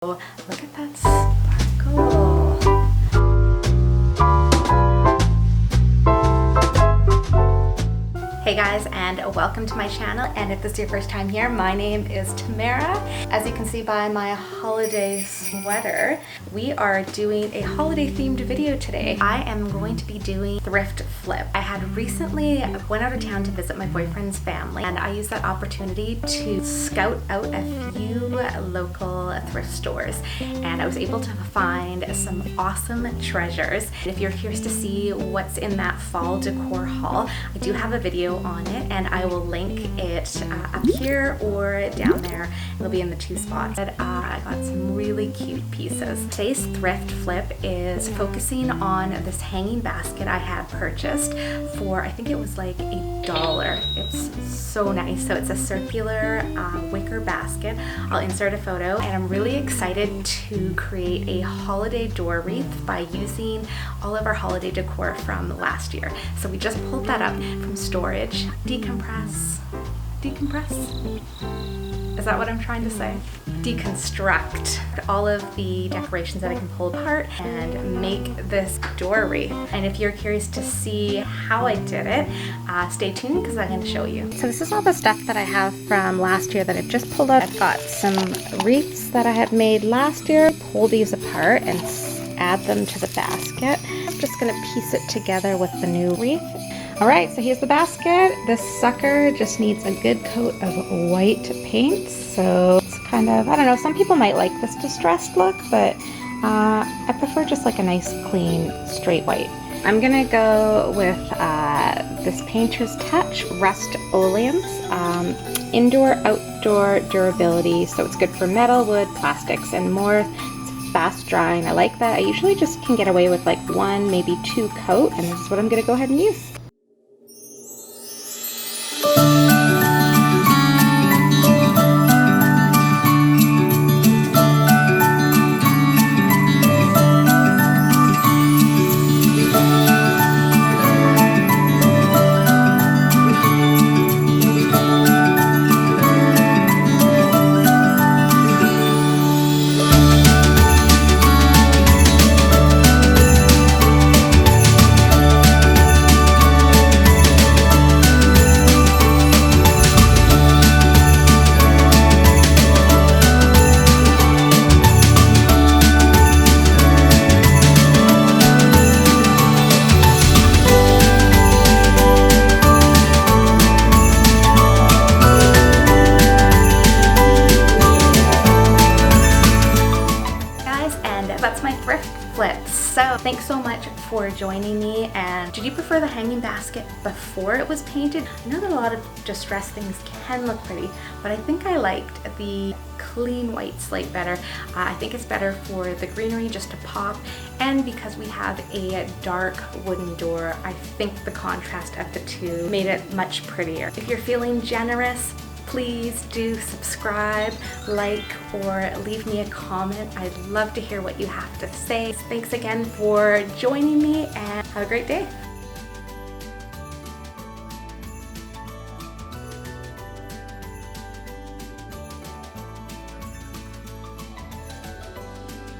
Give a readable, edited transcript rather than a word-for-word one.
Look at that sparkle. Hey guys, and welcome to my channel. And if this is your first time here, my name is Tamara. As you can see by my holiday sweater, we are doing a holiday themed video today. I am going to be doing Thrift Flip. I had recently went out of town to visit my boyfriend's family, and I used that opportunity to scout out a few local thrift stores, and I was able to find some awesome treasures. If you're curious to see what's in that fall decor haul, I do have a video on it, and I will link it up here or down there. It'll be in the two spots. But I got some really cute pieces. Today's Thrift Flip is focusing on this hanging basket I had purchased for, I think it was like $1. It's so nice. So it's a circular wicker basket. I'll insert a photo, and I'm really excited to create a holiday door wreath by using all of our holiday decor from last year. So we just pulled that up from storage. Decompress. Is that what I'm trying to say? Deconstruct all of the decorations that I can pull apart and make this door wreath. And if you're curious to see how I did it, stay tuned because I'm going to show you. So this is all the stuff that I have from last year that I've just pulled out. I've got some wreaths that I had made last year. Pull these apart and add them to the basket. I'm just going to piece it together with the new wreath. Alright, so here's the basket. This sucker just needs a good coat of white paint. So it's kind of, I don't know, some people might like this distressed look, but I prefer just like a nice, clean, straight white. I'm gonna go with this Painter's Touch Rust-Oleum. Indoor, outdoor durability, so it's good for metal, wood, plastics, and more. It's fast drying. I like that. I usually just can get away with like one, maybe two coat, and this is what I'm gonna go ahead and use. That's my thrift flip. So thanks so much for joining me. And did you prefer the hanging basket before it was painted? I know that a lot of distressed things can look pretty, but I think I liked the clean white slate better. I think it's better for the greenery just to pop, and because we have a dark wooden door, I think the contrast of the two made it much prettier. If you're feeling generous, please do subscribe, like, or leave me a comment. I'd love to hear what you have to say. Thanks again for joining me, and have a great day.